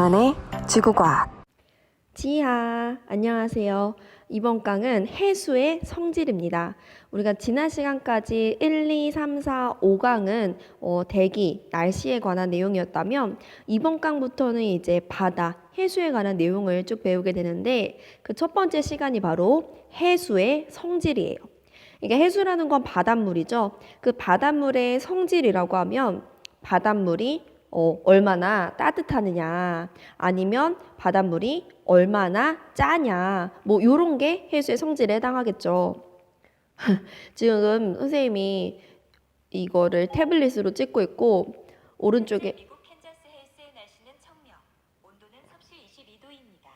이한의 지구과학. 지하, 안녕하세요. 이번 강은 해수의 성질입니다. 우리가 지난 시간까지 1, 2, 3, 4, 5강은 대기, 날씨에 관한 내용이었다면 이번 강부터는 이제 바다, 해수에 관한 내용을 쭉 배우게 되는데 그 첫 번째 시간이 바로 해수의 성질이에요. 이게 해수라는 건 바닷물이죠. 그 바닷물의 성질이라고 하면 바닷물이 얼마나 따뜻하느냐, 아니면 바닷물이 얼마나 짜냐, 뭐 요런 게 해수의 성질에 해당하겠죠. 지금 선생님이 이거를 태블릿으로 찍고 있고 오른쪽에 미국 캔자스 헬스의 날씨는 청명, 온도는 섭씨 22도입니다.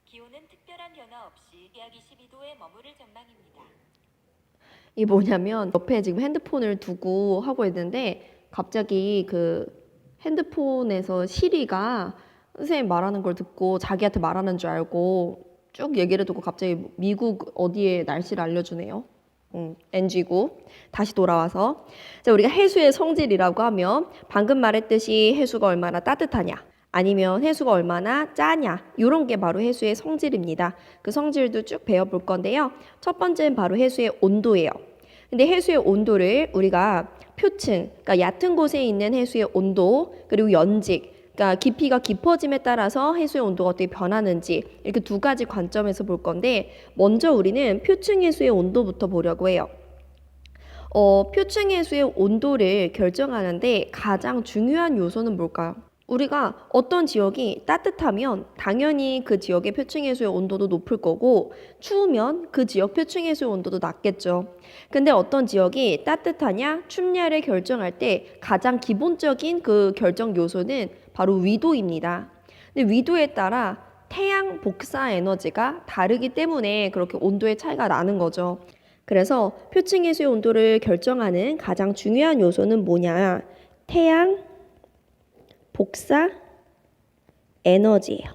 기온은 특별한 변화 없이 약 22도에 머무를 전망입니다. 이 뭐냐면 옆에 지금 핸드폰을 두고 하고 있는데 갑자기 그 핸드폰에서 시리가 선생님 말하는 걸 듣고 자기한테 말하는 줄 알고 쭉 얘기를 듣고 갑자기 미국 어디에 날씨를 알려주네요. NG구. 다시 돌아와서. 자, 우리가 해수의 성질이라고 하면 방금 말했듯이 해수가 얼마나 따뜻하냐, 아니면 해수가 얼마나 짜냐, 이런 게 바로 해수의 성질입니다. 그 성질도 쭉 배워볼 건데요. 첫 번째는 바로 해수의 온도예요. 근데 해수의 온도를 우리가 표층, 그러니까 얕은 곳에 있는 해수의 온도, 그리고 연직, 그러니까 깊이가 깊어짐에 따라서 해수의 온도가 어떻게 변하는지 이렇게 두 가지 관점에서 볼 건데 먼저 우리는 표층 해수의 온도부터 보려고 해요. 표층 해수의 온도를 결정하는데 가장 중요한 요소는 뭘까요? 우리가 어떤 지역이 따뜻하면 당연히 그 지역의 표층 해수의 온도도 높을 거고 추우면 그 지역 표층 해수의 온도도 낮겠죠. 근데 어떤 지역이 따뜻하냐 춥냐를 결정할 때 가장 기본적인 그 결정 요소는 바로 위도입니다. 근데 위도에 따라 태양 복사 에너지가 다르기 때문에 그렇게 온도의 차이가 나는 거죠. 그래서 표층 해수의 온도를 결정하는 가장 중요한 요소는 뭐냐? 태양 복사 에너지예요.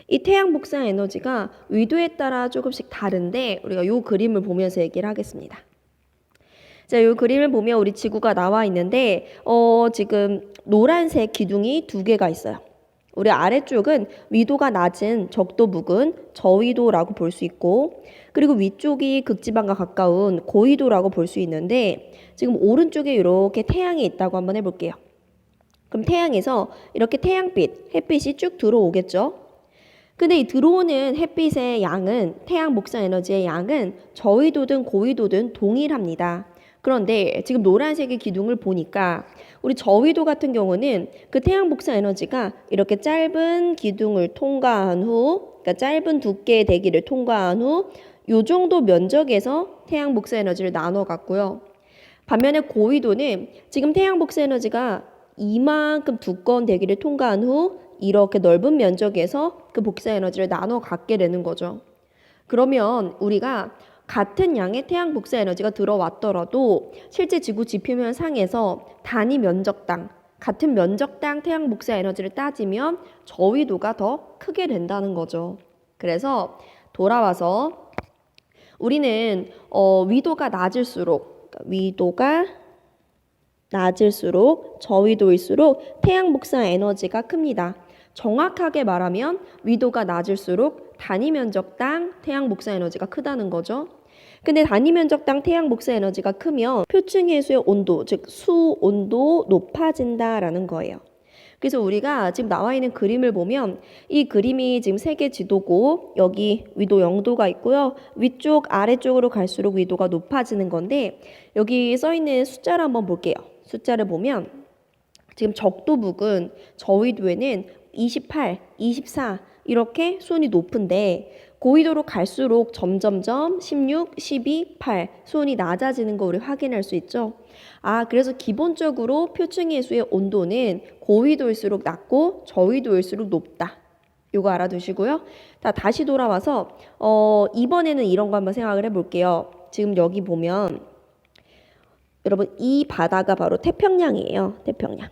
이 태양 복사 에너지가 위도에 따라 조금씩 다른데 우리가 이 그림을 보면서 얘기를 하겠습니다. 자, 이 그림을 보면 우리 지구가 나와 있는데 지금 노란색 기둥이 두 개가 있어요. 우리 아래쪽은 위도가 낮은 적도부근 저위도라고 볼 수 있고 그리고 위쪽이 극지방과 가까운 고위도라고 볼 수 있는데 지금 오른쪽에 이렇게 태양이 있다고 한번 해볼게요. 그럼 태양에서 이렇게 태양빛, 햇빛이 쭉 들어오겠죠? 근데 이 들어오는 햇빛의 양은, 태양 복사 에너지의 양은 저위도든 고위도든 동일합니다. 그런데 지금 노란색의 기둥을 보니까 우리 저위도 같은 경우는 그 태양 복사 에너지가 이렇게 짧은 기둥을 통과한 후, 그러니까 짧은 두께의 대기를 통과한 후, 요 정도 면적에서 태양 복사 에너지를 나눠 갖고요. 반면에 고위도는 지금 태양 복사 에너지가 이만큼 두꺼운 대기를 통과한 후 이렇게 넓은 면적에서 그 복사 에너지를 나눠 갖게 되는 거죠. 그러면 우리가 같은 양의 태양 복사 에너지가 들어왔더라도 실제 지구 지표면 상에서 단위 면적당, 같은 면적당 태양 복사 에너지를 따지면 저위도가 더 크게 된다는 거죠. 그래서 돌아와서 우리는 위도가 낮을수록, 그러니까 위도가 낮을수록 저위도일수록 태양 복사 에너지가 큽니다. 정확하게 말하면 위도가 낮을수록 단위 면적당 태양 복사 에너지가 크다는 거죠. 근데 단위 면적당 태양 복사 에너지가 크면 표층 해수의 온도, 즉 수온도 높아진다라는 거예요. 그래서 우리가 지금 나와 있는 그림을 보면 이 그림이 지금 세계 지도고 여기 위도 0도가 있고요. 위쪽 아래쪽으로 갈수록 위도가 높아지는 건데 여기 써 있는 숫자를 한번 볼게요. 숫자를 보면 지금 적도부근 저위도에는 28, 24 이렇게 수온이 높은데 고위도로 갈수록 점점점 16, 12, 8 수온이 낮아지는 거 우리 확인할 수 있죠. 그래서 기본적으로 표층 해수의 온도는 고위도일수록 낮고 저위도일수록 높다. 요거 알아두시고요. 다시 돌아와서 이번에는 이런 거 한번 생각을 해볼게요. 지금 여기 보면 여러분 이 바다가 바로 태평양이에요. 태평양.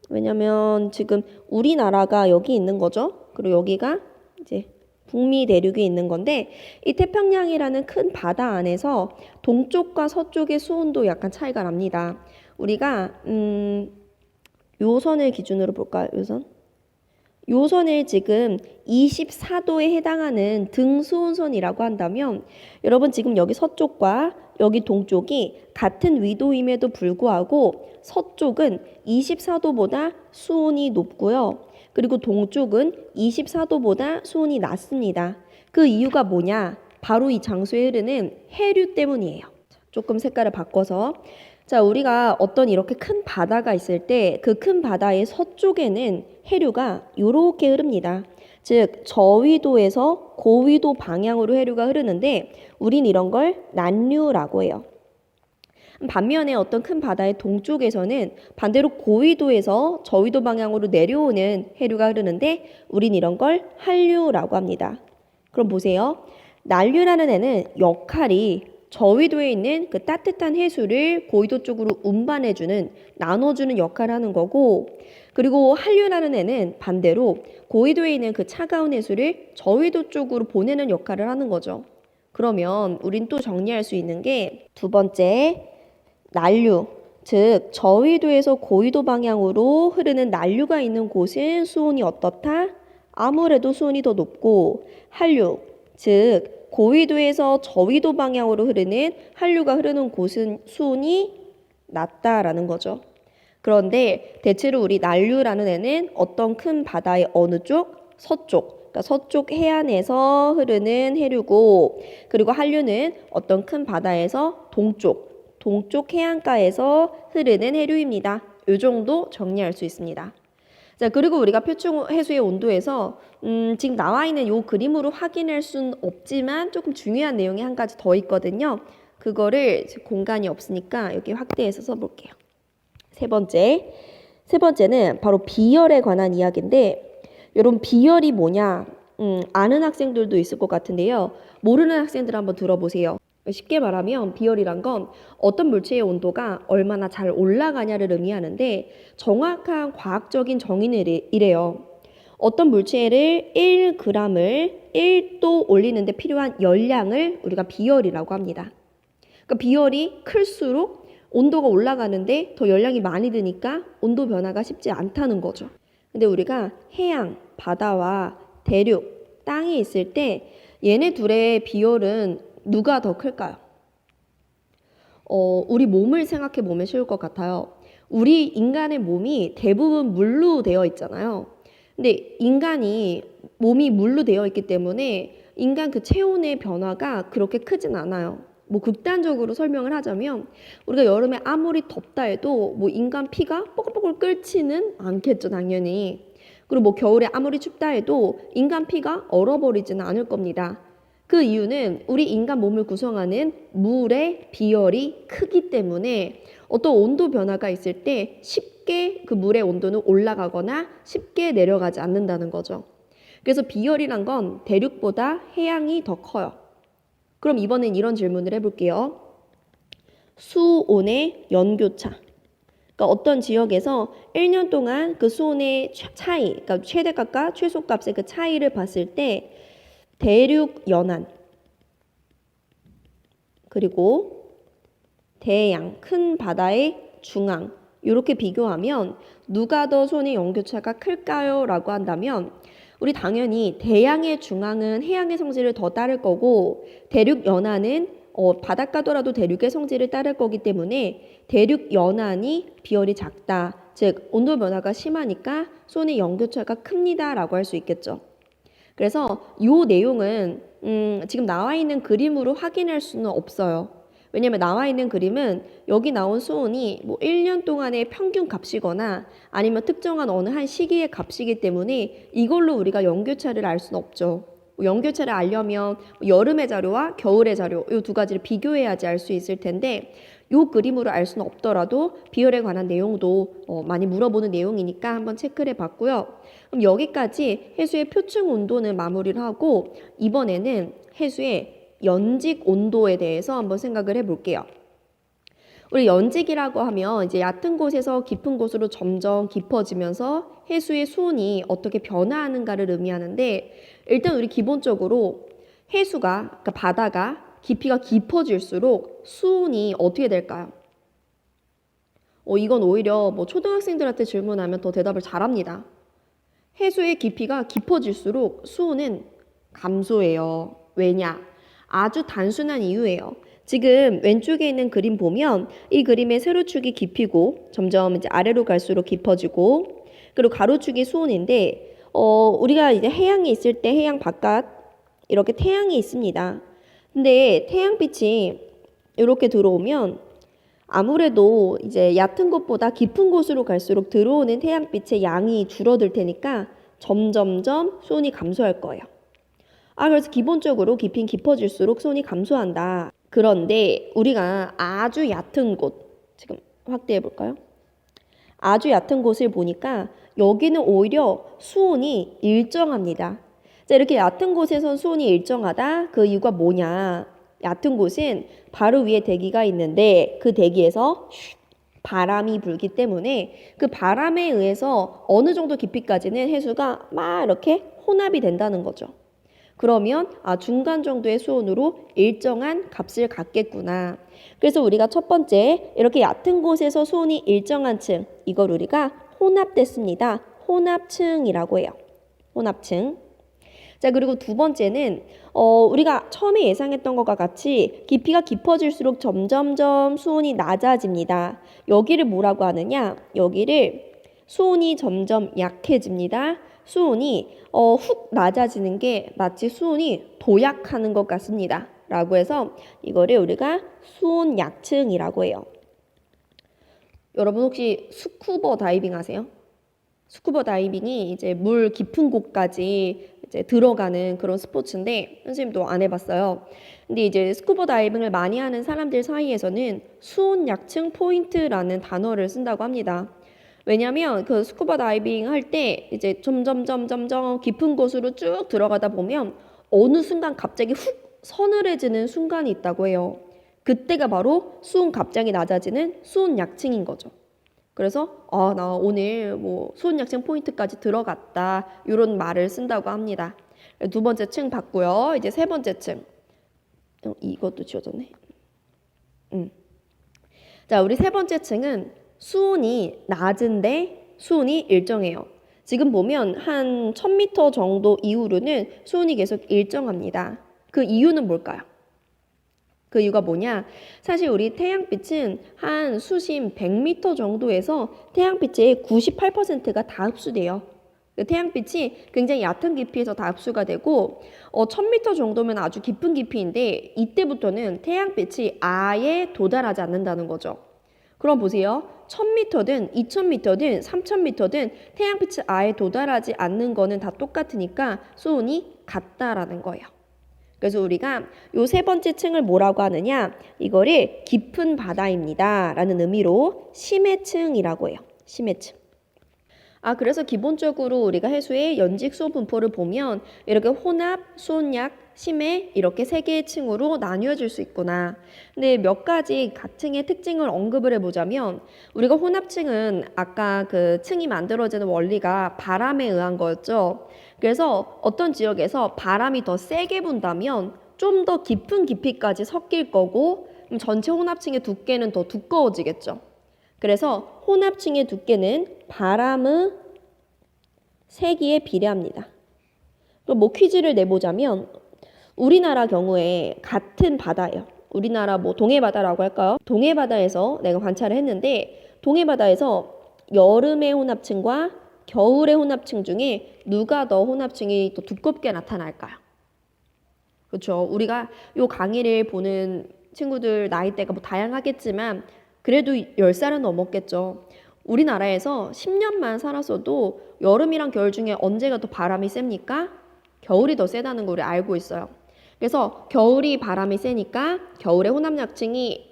왜냐면 지금 우리나라가 여기 있는 거죠. 그리고 여기가 이제 북미 대륙이 있는 건데 이 태평양이라는 큰 바다 안에서 동쪽과 서쪽의 수온도 약간 차이가 납니다. 우리가 요 선을 기준으로 볼까요? 요 선? 요선을 지금 24도에 해당하는 등수온선이라고 한다면 여러분 지금 여기 서쪽과 여기 동쪽이 같은 위도임에도 불구하고 서쪽은 24도보다 수온이 높고요. 그리고 동쪽은 24도보다 수온이 낮습니다. 그 이유가 뭐냐? 바로 이 장소에 흐르는 해류 때문이에요. 조금 색깔을 바꿔서 자, 우리가 어떤 이렇게 큰 바다가 있을 때 그 큰 바다의 서쪽에는 해류가 이렇게 흐릅니다. 즉 저위도에서 고위도 방향으로 해류가 흐르는데 우린 이런 걸 난류라고 해요. 반면에 어떤 큰 바다의 동쪽에서는 반대로 고위도에서 저위도 방향으로 내려오는 해류가 흐르는데 우린 이런 걸 한류라고 합니다. 그럼 보세요. 난류라는 애는 역할이 저위도에 있는 그 따뜻한 해수를 고위도 쪽으로 운반해주는, 나눠주는 역할을 하는 거고, 그리고 한류라는 애는 반대로 고위도에 있는 그 차가운 해수를 저위도 쪽으로 보내는 역할을 하는 거죠. 그러면 우린 또 정리할 수 있는 게 두 번째, 난류, 즉 저위도에서 고위도 방향으로 흐르는 난류가 있는 곳은 수온이 어떻다? 아무래도 수온이 더 높고, 한류, 즉 고위도에서 저위도 방향으로 흐르는 한류가 흐르는 곳은 수온이 낮다라는 거죠. 그런데 대체로 우리 난류라는 애는 어떤 큰 바다의 어느 쪽? 서쪽. 그러니까 서쪽 해안에서 흐르는 해류고, 그리고 한류는 어떤 큰 바다에서 동쪽 해안가에서 흐르는 해류입니다. 이 정도 정리할 수 있습니다. 자, 그리고 우리가 표층 해수의 온도에서 지금 나와 있는 이 그림으로 확인할 수는 없지만 조금 중요한 내용이 한 가지 더 있거든요. 그거를 공간이 없으니까 여기 확대해서 써볼게요. 세 번째는 바로 비열에 관한 이야기인데 여러분 비열이 뭐냐? 아는 학생들도 있을 것 같은데요. 모르는 학생들 한번 들어보세요. 쉽게 말하면 비열이란 건 어떤 물체의 온도가 얼마나 잘 올라가냐를 의미하는데 정확한 과학적인 정의는 이래요. 어떤 물체를 1g을 1도 올리는 데 필요한 열량을 우리가 비열이라고 합니다. 그러니까 비열이 클수록 온도가 올라가는데 더 열량이 많이 드니까 온도 변화가 쉽지 않다는 거죠. 근데 우리가 해양, 바다와 대륙, 땅이 있을 때 얘네 둘의 비열은 누가 더 클까요? 우리 몸을 생각해 보면 쉬울 것 같아요. 우리 인간의 몸이 대부분 물로 되어 있잖아요. 근데 인간이 몸이 물로 되어 있기 때문에 인간 그 체온의 변화가 그렇게 크진 않아요. 뭐 극단적으로 설명을 하자면 우리가 여름에 아무리 덥다 해도 뭐 인간 피가 뽀글뽀글 끓지는 않겠죠, 당연히. 그리고 뭐 겨울에 아무리 춥다 해도 인간 피가 얼어버리지는 않을 겁니다. 그 이유는 우리 인간 몸을 구성하는 물의 비열이 크기 때문에 어떤 온도 변화가 있을 때 쉽게 그 물의 온도는 올라가거나 쉽게 내려가지 않는다는 거죠. 그래서 비열이란 건 대륙보다 해양이 더 커요. 그럼 이번엔 이런 질문을 해볼게요. 수온의 연교차. 그러니까 어떤 지역에서 1년 동안 그 수온의 차이, 그러니까 최대값과 최소값의 그 차이를 봤을 때 대륙 연안 그리고 대양 큰 바다의 중앙 이렇게 비교하면 누가 더 수온의 연교차가 클까요? 라고 한다면 우리 당연히 대양의 중앙은 해양의 성질을 더 따를 거고 대륙 연안은 바닷가더라도 대륙의 성질을 따를 거기 때문에 대륙 연안이 비열이 작다. 즉 온도 변화가 심하니까 수온의 연교차가 큽니다. 라고 할 수 있겠죠. 그래서 이 내용은 지금 나와 있는 그림으로 확인할 수는 없어요. 왜냐면 나와 있는 그림은 여기 나온 수온이 뭐 1년 동안의 평균 값이거나 아니면 특정한 어느 한 시기의 값이기 때문에 이걸로 우리가 연교차를 알 수는 없죠. 연교차를 알려면 여름의 자료와 겨울의 자료 이 두 가지를 비교해야지 알 수 있을 텐데 이 그림으로 알 수는 없더라도 비열에 관한 내용도 많이 물어보는 내용이니까 한번 체크를 해봤고요. 그럼 여기까지 해수의 표층 온도는 마무리를 하고 이번에는 해수의 연직 온도에 대해서 한번 생각을 해볼게요. 우리 연직이라고 하면 이제 얕은 곳에서 깊은 곳으로 점점 깊어지면서 해수의 수온이 어떻게 변화하는가를 의미하는데 일단 우리 기본적으로 해수가, 그러니까 바다가 깊이가 깊어질수록 수온이 어떻게 될까요? 이건 오히려 뭐 초등학생들한테 질문하면 더 대답을 잘합니다. 해수의 깊이가 깊어질수록 수온은 감소해요. 왜냐? 아주 단순한 이유예요. 지금 왼쪽에 있는 그림 보면 이 그림의 세로축이 깊이고 점점 이제 아래로 갈수록 깊어지고 그리고 가로축이 수온인데 우리가 이제 해양에 있을 때 해양 바깥 이렇게 태양이 있습니다. 근데 태양빛이 이렇게 들어오면 아무래도 이제 얕은 곳보다 깊은 곳으로 갈수록 들어오는 태양빛의 양이 줄어들 테니까 점점점 수온이 감소할 거예요. 그래서 기본적으로 깊이는 깊어질수록 수온이 감소한다. 그런데 우리가 아주 얕은 곳, 지금 확대해 볼까요? 아주 얕은 곳을 보니까 여기는 오히려 수온이 일정합니다. 자, 이렇게 얕은 곳에선 수온이 일정하다. 그 이유가 뭐냐? 얕은 곳은 바로 위에 대기가 있는데 그 대기에서 바람이 불기 때문에 그 바람에 의해서 어느 정도 깊이까지는 해수가 막 이렇게 혼합이 된다는 거죠. 그러면 중간 정도의 수온으로 일정한 값을 갖겠구나. 그래서 우리가 첫 번째 이렇게 얕은 곳에서 수온이 일정한 층, 이걸 우리가 혼합됐습니다. 혼합층이라고 해요. 혼합층. 자, 그리고 두 번째는 우리가 처음에 예상했던 것과 같이 깊이가 깊어질수록 점점점 수온이 낮아집니다. 여기를 뭐라고 하느냐? 여기를 수온이 점점 약해집니다. 수온이 훅 낮아지는 게 마치 수온이 도약하는 것 같습니다. 라고 해서 이거를 우리가 수온 약층이라고 해요. 여러분 혹시 스쿠버 다이빙 아세요? 스쿠버 다이빙이 이제 물 깊은 곳까지 이제 들어가는 그런 스포츠인데 선생님도 안 해봤어요. 근데 이제 스쿠버 다이빙을 많이 하는 사람들 사이에서는 수온 약층 포인트라는 단어를 쓴다고 합니다. 왜냐면 그 스쿠버 다이빙 할 때 이제 점점 깊은 곳으로 쭉 들어가다 보면 어느 순간 갑자기 훅 서늘해지는 순간이 있다고 해요. 그때가 바로 수온 갑자기 낮아지는 수온 약층인 거죠. 그래서 나 오늘 뭐 수온 약층 포인트까지 들어갔다 이런 말을 쓴다고 합니다. 두 번째 층 봤고요. 이제 세 번째 층. 이것도 지워졌네. 자, 우리 세 번째 층은 수온이 낮은데 수온이 일정해요. 지금 보면 한 1000m 정도 이후로는 수온이 계속 일정합니다. 그 이유는 뭘까요? 그 이유가 뭐냐? 사실 우리 태양빛은 한 수심 100m 정도에서 태양빛의 98%가 다 흡수돼요. 태양빛이 굉장히 얕은 깊이에서 다 흡수가 되고 1000m 정도면 아주 깊은 깊이인데 이때부터는 태양빛이 아예 도달하지 않는다는 거죠. 그럼 보세요. 1000m든 2000m든 3000m든 태양빛이 아예 도달하지 않는 거는 다 똑같으니까 수온이 같다라는 거예요. 그래서 우리가 요 세 번째 층을 뭐라고 하느냐? 이거를 깊은 바다입니다. 라는 의미로 심해층이라고 해요. 심해층. 그래서 기본적으로 우리가 해수의 연직 수온 분포를 보면 이렇게 혼합, 수온약, 심해 이렇게 세 개의 층으로 나뉘어질 수 있구나. 근데 몇 가지 각 층의 특징을 언급을 해보자면 우리가 혼합층은 아까 그 층이 만들어지는 원리가 바람에 의한 거였죠. 그래서 어떤 지역에서 바람이 더 세게 분다면 좀 더 깊은 깊이까지 섞일 거고 전체 혼합층의 두께는 더 두꺼워지겠죠. 그래서 혼합층의 두께는 바람의 세기에 비례합니다. 그럼 뭐 퀴즈를 내보자면 우리나라 경우에 같은 바다예요. 우리나라 뭐 동해바다라고 할까요? 동해바다에서 내가 관찰을 했는데 동해바다에서 여름의 혼합층과 겨울의 혼합층 중에 누가 더 혼합층이 더 두껍게 나타날까요? 그렇죠. 우리가 요 강의를 보는 친구들 나이대가 뭐 다양하겠지만 그래도 10살은 넘었겠죠. 우리나라에서 10년만 살았어도 여름이랑 겨울 중에 언제가 더 바람이 셉니까? 겨울이 더 세다는 걸 우리 알고 있어요. 그래서 겨울이 바람이 세니까 겨울에 혼합층이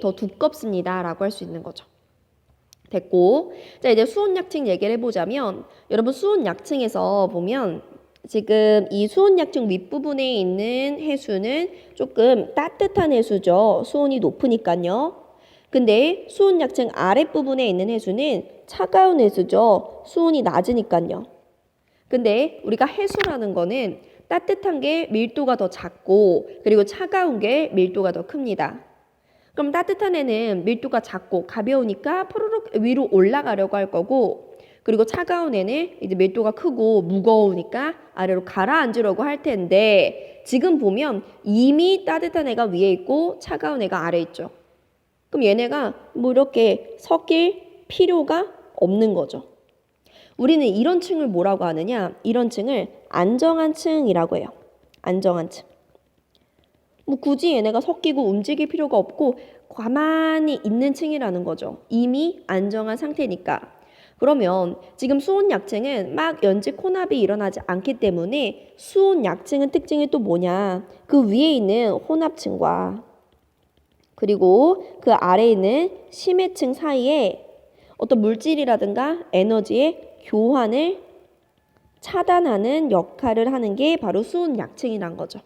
더 두껍습니다 라고 할 수 있는 거죠. 됐고, 자 이제 수온약층 얘기를 해보자면 여러분 수온약층에서 보면 지금 이 수온약층 윗부분에 있는 해수는 조금 따뜻한 해수죠. 수온이 높으니까요. 근데 수온약층 아랫부분에 있는 해수는 차가운 해수죠. 수온이 낮으니까요. 근데 우리가 해수라는 거는 따뜻한 게 밀도가 더 작고 그리고 차가운 게 밀도가 더 큽니다. 그럼 따뜻한 애는 밀도가 작고 가벼우니까 푸르륵 위로 올라가려고 할 거고 그리고 차가운 애는 이제 밀도가 크고 무거우니까 아래로 가라앉으려고 할 텐데 지금 보면 이미 따뜻한 애가 위에 있고 차가운 애가 아래 있죠. 그럼 얘네가 뭐 이렇게 섞일 필요가 없는 거죠. 우리는 이런 층을 뭐라고 하느냐? 이런 층을 안정한 층이라고 해요. 안정한 층. 뭐 굳이 얘네가 섞이고 움직일 필요가 없고 가만히 있는 층이라는 거죠. 이미 안정한 상태니까. 그러면 지금 수온 약층은 막 연직 혼합이 일어나지 않기 때문에 수온 약층은 특징이 또 뭐냐? 그 위에 있는 혼합층과 그리고 그 아래에 있는 심해층 사이에 어떤 물질이라든가 에너지의 교환을 차단하는 역할을 하는 게 바로 수온 약층이란 거죠.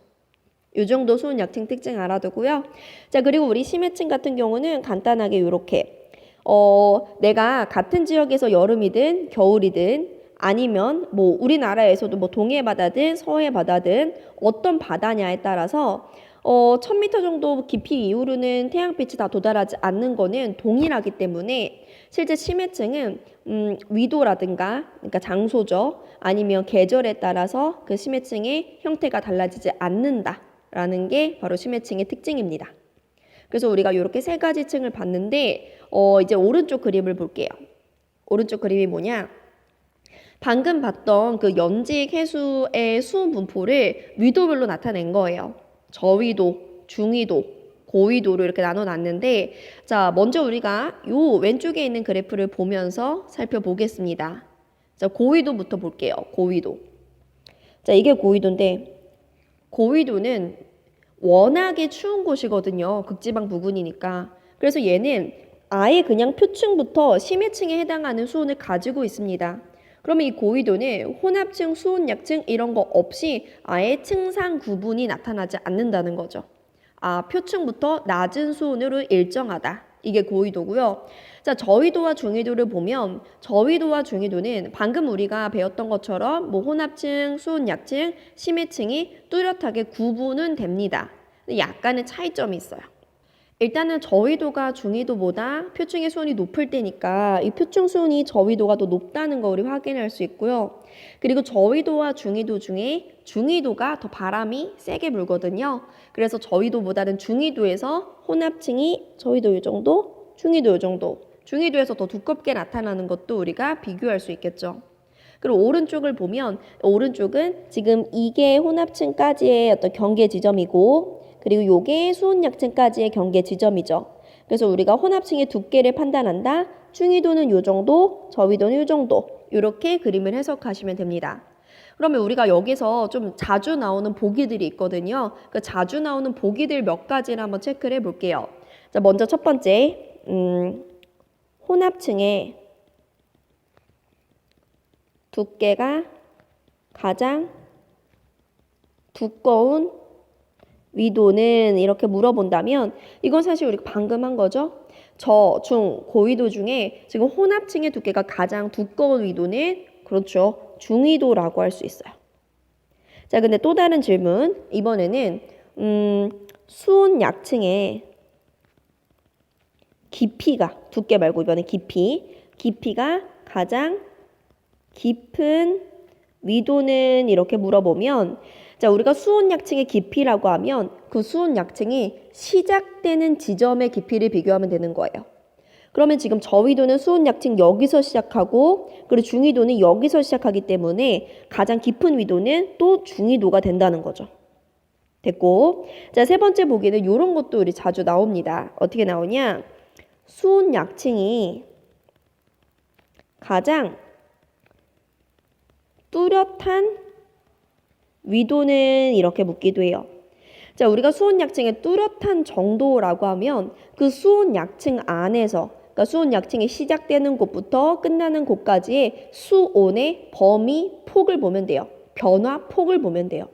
이 정도 수온 약층 특징 알아두고요. 자, 그리고 우리 심해층 같은 경우는 간단하게 이렇게 내가 같은 지역에서 여름이든 겨울이든 아니면 뭐 우리나라에서도 뭐 동해 바다든 서해 바다든 어떤 바다냐에 따라서 1000m 정도 깊이 이후로는 태양빛이 다 도달하지 않는 거는 동일하기 때문에 실제 심해층은 위도라든가 그러니까 장소죠. 아니면 계절에 따라서 그 심해층의 형태가 달라지지 않는다라는 게 바로 심해층의 특징입니다. 그래서 우리가 이렇게 세 가지 층을 봤는데 이제 오른쪽 그림을 볼게요. 오른쪽 그림이 뭐냐? 방금 봤던 그 연직 해수의 수온 분포를 위도별로 나타낸 거예요. 저위도, 중위도, 고위도로 이렇게 나눠놨는데 자, 먼저 우리가 요 왼쪽에 있는 그래프를 보면서 살펴보겠습니다. 자, 고위도부터 볼게요. 고위도. 자, 이게 고위도인데 고위도는 워낙에 추운 곳이거든요. 극지방 부근이니까. 그래서 얘는 아예 그냥 표층부터 심해층에 해당하는 수온을 가지고 있습니다. 그러면 이 고위도는 혼합층, 수온 약층 이런 거 없이 아예 층상 구분이 나타나지 않는다는 거죠. 아, 표층부터 낮은 수온으로 일정하다. 이게 고위도고요. 자, 저위도와 중위도를 보면 저위도와 중위도는 방금 우리가 배웠던 것처럼 뭐 혼합층, 수온 약층, 심해층이 뚜렷하게 구분은 됩니다. 약간의 차이점이 있어요. 일단은 저위도가 중위도보다 표층의 수온이 높을 때니까 이 표층 수온이 저위도가 더 높다는 거 우리 확인할 수 있고요. 그리고 저위도와 중위도 중에 중위도가 더 바람이 세게 불거든요. 그래서 저위도보다는 중위도에서 혼합층이 저위도 이 정도, 중위도 이 정도, 중위도에서 더 두껍게 나타나는 것도 우리가 비교할 수 있겠죠. 그리고 오른쪽을 보면 오른쪽은 지금 이게 혼합층까지의 어떤 경계 지점이고 그리고 요게 수온 약층까지의 경계 지점이죠. 그래서 우리가 혼합층의 두께를 판단한다. 중위도는 요 정도, 저위도는 요 정도 이렇게 그림을 해석하시면 됩니다. 그러면 우리가 여기서 좀 자주 나오는 보기들이 있거든요. 그 자주 나오는 보기들 몇 가지를 한번 체크를 해볼게요. 자, 먼저 첫 번째 혼합층의 두께가 가장 두꺼운 위도는 이렇게 물어본다면 이건 사실 우리가 방금 한 거죠. 저, 중, 고위도 중에 지금 혼합층의 두께가 가장 두꺼운 위도는 그렇죠. 중위도라고 할 수 있어요. 자, 근데 또 다른 질문. 이번에는 수온 약층의 깊이가 두께 말고 이번에 깊이가 가장 깊은 위도는 이렇게 물어보면 자, 우리가 수온 약층의 깊이라고 하면 그 수온 약층이 시작되는 지점의 깊이를 비교하면 되는 거예요. 그러면 지금 저위도는 수온 약층 여기서 시작하고 그리고 중위도는 여기서 시작하기 때문에 가장 깊은 위도는 또 중위도가 된다는 거죠. 됐고, 자, 세 번째 보기는 이런 것도 우리 자주 나옵니다. 어떻게 나오냐? 수온 약층이 가장 뚜렷한 위도는 이렇게 묻기도 해요. 자, 우리가 수온 약층의 뚜렷한 정도라고 하면 그 수온 약층 안에서 그러니까 수온 약층이 시작되는 곳부터 끝나는 곳까지의 수온의 범위 폭을 보면 돼요. 변화 폭을 보면 돼요.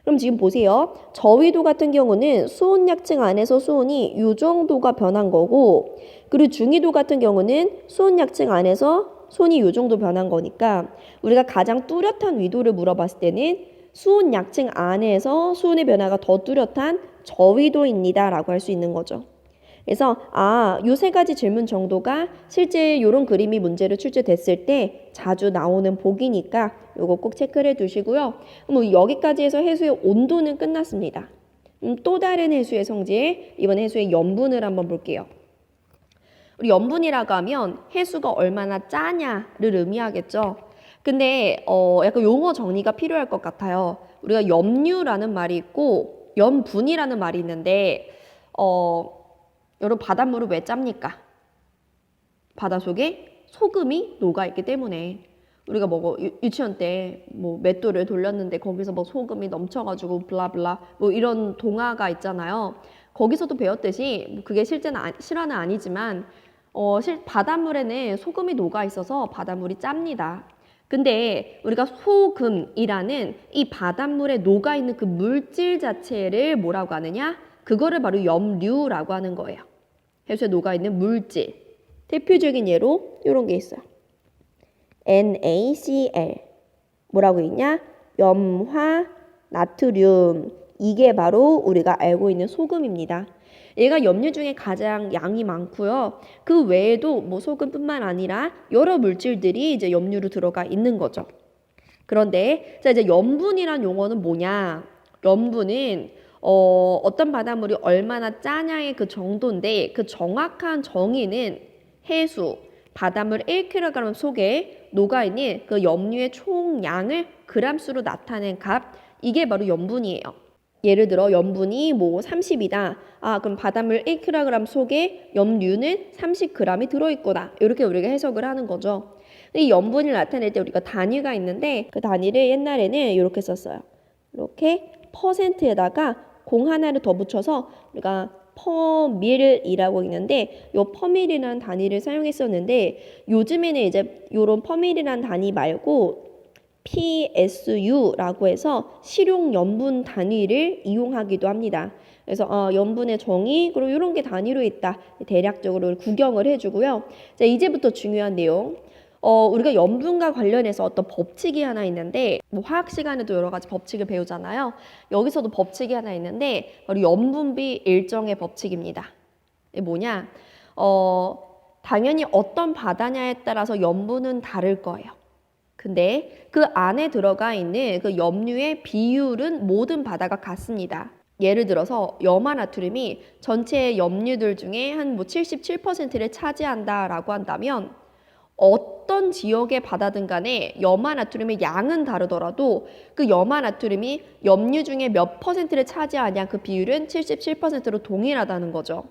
그럼 지금 보세요. 저위도 같은 경우는 수온 약층 안에서 수온이 이 정도가 변한 거고 그리고 중위도 같은 경우는 수온 약층 안에서 수온이 이 정도 변한 거니까 우리가 가장 뚜렷한 위도를 물어봤을 때는 수온 약층 안에서 수온의 변화가 더 뚜렷한 저위도입니다 라고 할 수 있는 거죠. 그래서 요 세 가지 질문 정도가 실제 이런 그림이 문제로 출제됐을 때 자주 나오는 보기니까 요거 꼭 체크를 해두시고요. 뭐 여기까지 해서 해수의 온도는 끝났습니다. 또 다른 해수의 성질, 이번 해수의 염분을 한번 볼게요. 우리 염분이라고 하면 해수가 얼마나 짜냐를 의미하겠죠. 근데 약간 용어 정리가 필요할 것 같아요. 우리가 염류라는 말이 있고 염분이라는 말이 있는데 여러분 바닷물을 왜 짭니까? 바닷속에 소금이 녹아있기 때문에. 우리가 뭐 유치원 때 뭐 맷돌을 돌렸는데 거기서 뭐 소금이 넘쳐가지고 블라블라 뭐 이런 동화가 있잖아요. 거기서도 배웠듯이 뭐 그게 실화는 아니지만 바닷물에는 소금이 녹아 있어서 바닷물이 짭니다. 근데 우리가 소금이라는 이 바닷물에 녹아 있는 그 물질 자체를 뭐라고 하느냐? 그거를 바로 염류라고 하는 거예요. 해수에 녹아 있는 물질. 대표적인 예로 이런 게 있어요. NaCl. 뭐라고 있냐? 염화 나트륨. 이게 바로 우리가 알고 있는 소금입니다. 얘가 염류 중에 가장 양이 많고요. 그 외에도 뭐 소금뿐만 아니라 여러 물질들이 이제 염류로 들어가 있는 거죠. 그런데 자 이제 염분이란 용어는 뭐냐? 염분은 어떤 바닷물이 얼마나 짜냐의 그 정도인데 그 정확한 정의는 해수 바닷물 1kg 속에 녹아있는 그 염류의 총량을 g수로 나타낸 값, 이게 바로 염분이에요. 예를 들어 염분이 뭐 30이다. 그럼 바닷물 1kg 속에 염류는 30g이 들어있구나. 이렇게 우리가 해석을 하는 거죠. 이 염분을 나타낼 때 우리가 단위가 있는데 그 단위를 옛날에는 이렇게 썼어요. 이렇게 퍼센트에다가 공 하나를 더 붙여서 우리가 퍼밀이라고 있는데 요 퍼밀이라는 단위를 사용했었는데 요즘에는 이제 요런 퍼밀이라는 단위 말고 PSU라고 해서 실용염분 단위를 이용하기도 합니다. 그래서 염분의 정의 그리고 이런 게 단위로 있다. 대략적으로 구경을 해주고요. 자, 이제부터 중요한 내용. 우리가 염분과 관련해서 어떤 법칙이 하나 있는데 뭐 화학 시간에도 여러 가지 법칙을 배우잖아요. 여기서도 법칙이 하나 있는데 바로 염분비 일정의 법칙입니다. 이게 뭐냐? 당연히 어떤 바다냐에 따라서 염분은 다를 거예요. 근데 그 안에 들어가 있는 그 염류의 비율은 모든 바다가 같습니다. 예를 들어서 염화나트륨이 전체 염류들 중에 한 뭐 77%를 차지한다라고 한다면 어떤 지역의 바다든 간에 염화나트륨의 양은 다르더라도 그 염화나트륨이 염류 중에 몇 퍼센트를 차지하냐 그 비율은 77%로 동일하다는 거죠.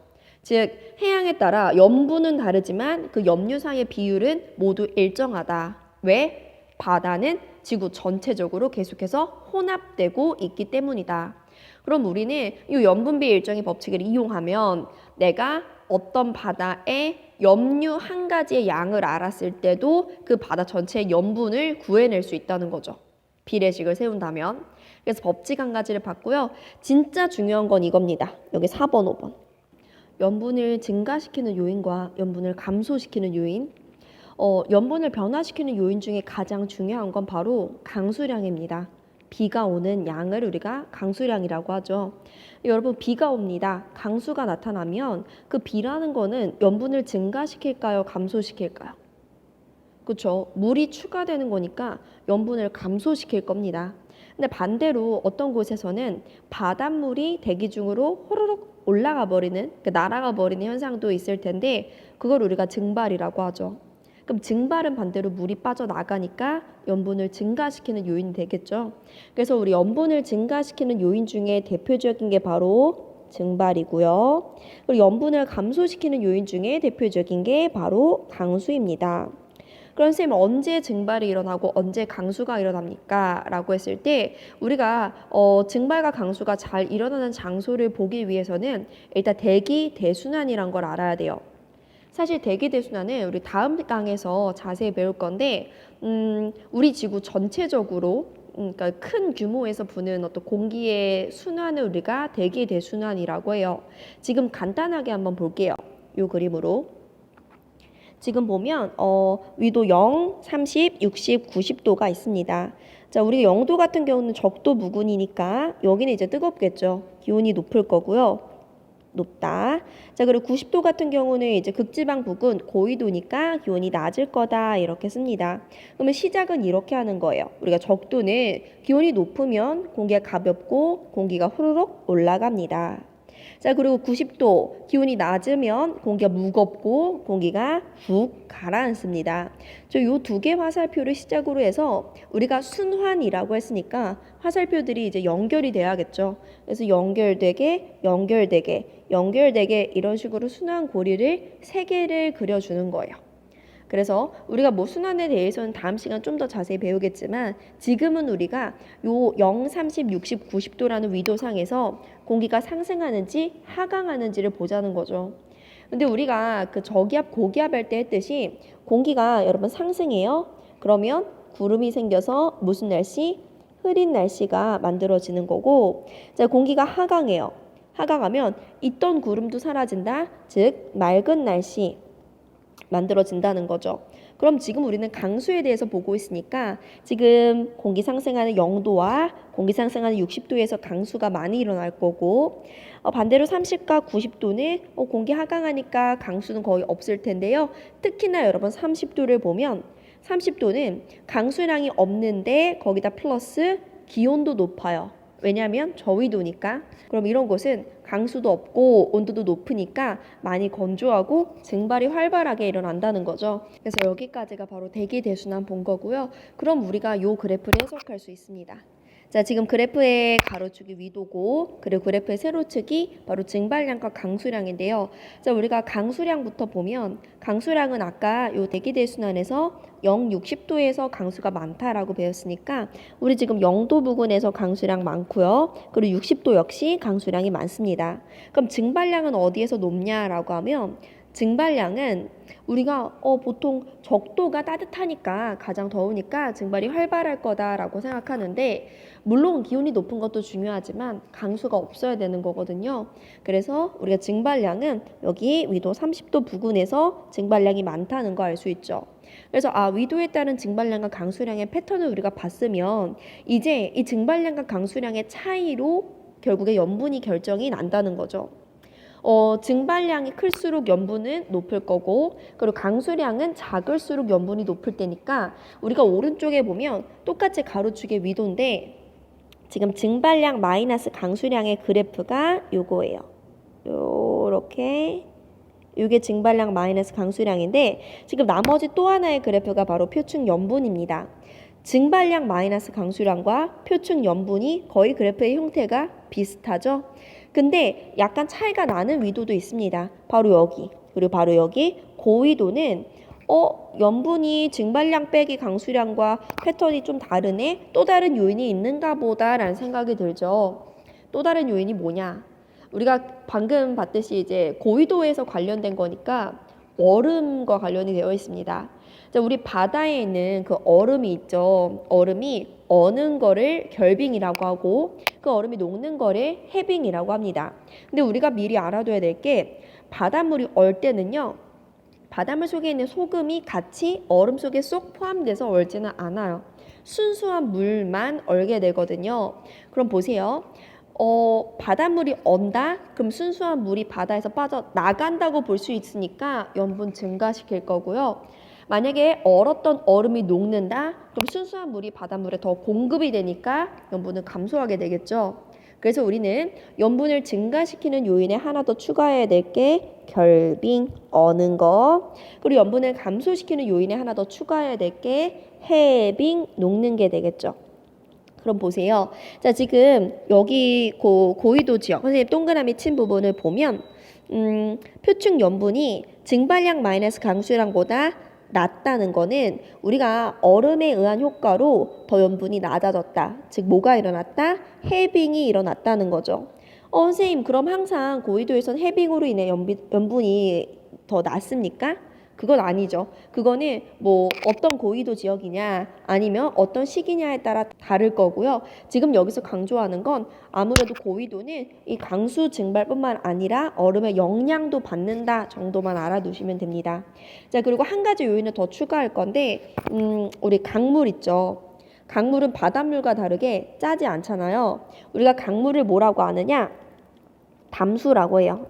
즉 해양에 따라 염분은 다르지만 그 염류상의 비율은 모두 일정하다. 왜? 바다는 지구 전체적으로 계속해서 혼합되고 있기 때문이다. 그럼 우리는 이 염분비 일정의 법칙을 이용하면 내가 어떤 바다의 염류 한 가지의 양을 알았을 때도 그 바다 전체의 염분을 구해낼 수 있다는 거죠. 비례식을 세운다면. 그래서 법칙 한 가지를 봤고요. 진짜 중요한 건 이겁니다. 여기 4번, 5번. 염분을 증가시키는 요인과 염분을 감소시키는 요인. 염분을 변화시키는 요인 중에 가장 중요한 건 바로 강수량입니다. 비가 오는 양을 우리가 강수량이라고 하죠. 여러분 비가 옵니다. 강수가 나타나면 그 비라는 거는 염분을 증가시킬까요? 감소시킬까요? 그렇죠. 물이 추가되는 거니까 염분을 감소시킬 겁니다. 근데 반대로 어떤 곳에서는 바닷물이 대기 중으로 호로록 올라가 버리는, 날아가 버리는 현상도 있을 텐데 그걸 우리가 증발이라고 하죠. 그럼 증발은 반대로 물이 빠져나가니까 염분을 증가시키는 요인이 되겠죠. 그래서 우리 염분을 증가시키는 요인 중에 대표적인 게 바로 증발이고요. 그리고 염분을 감소시키는 요인 중에 대표적인 게 바로 강수입니다. 그럼 선생님 언제 증발이 일어나고 언제 강수가 일어납니까? 라고 했을 때 우리가 증발과 강수가 잘 일어나는 장소를 보기 위해서는 일단 대기 대순환이란 걸 알아야 돼요. 사실 대기대순환은 우리 다음 강에서 자세히 배울 건데 우리 지구 전체적으로 그러니까 큰 규모에서 부는 어떤 공기의 순환을 우리가 대기대순환이라고 해요. 지금 간단하게 한번 볼게요. 이 그림으로. 지금 보면 위도 0, 30, 60, 90도가 있습니다. 자, 우리 0도 같은 경우는 적도 무근이니까 여기는 이제 뜨겁겠죠. 기온이 높을 거고요. 높다. 자, 그리고 90도 같은 경우는 이제 극지방 부근 고위도니까 기온이 낮을 거다 이렇게 씁니다. 그러면 시작은 이렇게 하는 거예요. 우리가 적도는 기온이 높으면 공기가 가볍고 공기가 후루룩 올라갑니다. 자, 그리고 90도 기온이 낮으면 공기가 무겁고 공기가 훅 가라앉습니다. 요 두 개 화살표를 시작으로 해서 우리가 순환이라고 했으니까 화살표들이 이제 연결이 돼야겠죠. 그래서 연결되게, 연결되게, 연결되게 이런 식으로 순환 고리를 세 개를 그려주는 거예요. 그래서 우리가 뭐 순환에 대해서는 다음 시간 좀 더 자세히 배우겠지만 지금은 우리가 요 0, 30, 60, 90도라는 위도상에서 공기가 상승하는지 하강하는지를 보자는 거죠. 근데 우리가 그 저기압 고기압 할 때 했듯이 공기가 여러분 상승해요. 그러면 구름이 생겨서 무슨 날씨? 흐린 날씨가 만들어지는 거고, 자, 공기가 하강해요. 하강하면 있던 구름도 사라진다. 즉 맑은 날씨 만들어진다는 거죠. 그럼 지금 우리는 강수에 대해서 보고 있으니까 지금 공기 상승하는 0도와 공기 상승하는 60도에서 강수가 많이 일어날 거고, 반대로 30과 90도는 공기 하강하니까 강수는 거의 없을 텐데요. 특히나 여러분 30도를 보면 30도는 강수량이 없는데 거기다 플러스 기온도 높아요. 왜냐하면 저위도니까. 그럼 이런 곳은 강수도 없고 온도도 높으니까 많이 건조하고 증발이 활발하게 일어난다는 거죠. 그래서 여기까지가 바로 대기대순환 본 거고요. 그럼 우리가 요 그래프를 해석할 수 있습니다. 자, 지금 그래프의 가로축이 위도고 그리고 그래프의 세로축이 바로 증발량과 강수량인데요. 자, 우리가 강수량부터 보면 강수량은 아까 요 대기대순환에서 0, 60도에서 강수가 많다라고 배웠으니까 우리 지금 0도 부근에서 강수량 많고요. 그리고 60도 역시 강수량이 많습니다. 그럼 증발량은 어디에서 높냐라고 하면 증발량은 우리가 보통 적도가 따뜻하니까 가장 더우니까 증발이 활발할 거다라고 생각하는데 물론 기온이 높은 것도 중요하지만 강수가 없어야 되는 거거든요. 그래서 우리가 증발량은 여기 위도 30도 부근에서 증발량이 많다는 거 알 수 있죠. 그래서 위도에 따른 증발량과 강수량의 패턴을 우리가 봤으면 이제 이 증발량과 강수량의 차이로 결국에 염분이 결정이 난다는 거죠. 증발량이 클수록 염분은 높을 거고 그리고 강수량은 작을수록 염분이 높을 때니까 우리가 오른쪽에 보면 똑같이 가로축의 위도인데 지금 증발량 마이너스 강수량의 그래프가 요거예요. 요렇게 이게 증발량 마이너스 강수량인데 지금 나머지 또 하나의 그래프가 바로 표층 염분입니다. 증발량 마이너스 강수량과 표층 염분이 거의 그래프의 형태가 비슷하죠. 근데 약간 차이가 나는 위도도 있습니다. 바로 여기 그리고 바로 여기 고위도는 염분이 증발량 빼기 강수량과 패턴이 좀 다르네? 또 다른 요인이 있는가 보다라는 생각이 들죠. 또 다른 요인이 뭐냐? 우리가 방금 봤듯이 이제 고위도에서 관련된 거니까 얼음과 관련이 되어 있습니다. 자, 우리 바다에 있는 그 얼음이 있죠. 얼음이 어는 거를 결빙이라고 하고 그 얼음이 녹는 거를 해빙이라고 합니다. 근데 우리가 미리 알아둬야 될 게 바닷물이 얼 때는요. 바닷물 속에 있는 소금이 같이 얼음 속에 쏙 포함돼서 얼지는 않아요. 순수한 물만 얼게 되거든요. 그럼 보세요. 바닷물이 언다? 그럼 순수한 물이 바다에서 빠져나간다고 볼 수 있으니까 염분 증가시킬 거고요. 만약에 얼었던 얼음이 녹는다? 그럼 순수한 물이 바닷물에 더 공급이 되니까 염분은 감소하게 되겠죠. 그래서 우리는 염분을 증가시키는 요인에 하나 더 추가해야 될 게 결빙, 어는 거. 그리고 염분을 감소시키는 요인에 하나 더 추가해야 될 게 해빙, 녹는 게 되겠죠. 그럼 보세요. 자, 지금 여기 고위도 지역, 선생님 동그라미 친 부분을 보면 표층 염분이 증발량 마이너스 강수량보다 낮다는 거는 우리가 얼음에 의한 효과로 더 염분이 낮아졌다. 즉 뭐가 일어났다? 해빙이 일어났다는 거죠. 선생님 그럼 항상 고위도에선 해빙으로 인해 염분이 더 낮습니까? 그건 아니죠. 그거는 뭐 어떤 고위도 지역이냐 아니면 어떤 시기냐에 따라 다를 거고요. 지금 여기서 강조하는 건 아무래도 고위도는 이 강수 증발뿐만 아니라 얼음의 영향도 받는다 정도만 알아두시면 됩니다. 자, 그리고 한 가지 요인을 더 추가할 건데 우리 강물 있죠. 강물은 바닷물과 다르게 짜지 않잖아요. 우리가 강물을 뭐라고 하느냐? 담수라고 해요.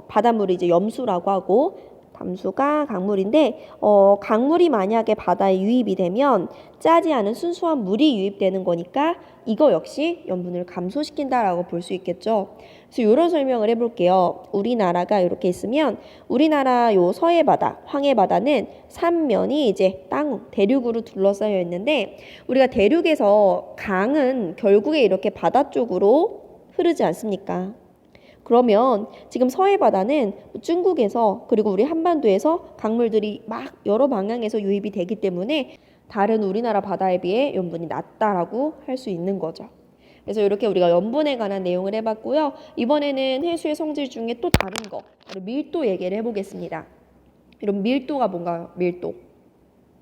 바닷물을 이제 염수라고 하고 담수가 강물인데 강물이 만약에 바다에 유입이 되면 짜지 않은 순수한 물이 유입되는 거니까 이거 역시 염분을 감소시킨다라고 볼 수 있겠죠. 그래서 이런 설명을 해볼게요. 우리나라가 이렇게 있으면 우리나라 요 서해 바다, 황해 바다는 삼면이 이제 땅, 대륙으로 둘러싸여 있는데 우리가 대륙에서 강은 결국에 이렇게 바다 쪽으로 흐르지 않습니까? 그러면 지금 서해 바다는 중국에서 그리고 우리 한반도에서 강물들이 막 여러 방향에서 유입이 되기 때문에 다른 우리나라 바다에 비해 염분이 낮다라고 할 수 있는 거죠. 그래서 이렇게 우리가 염분에 관한 내용을 해봤고요. 이번에는 해수의 성질 중에 또 다른 거, 바로 밀도 얘기를 해보겠습니다. 이런 밀도가 뭔가요? 밀도.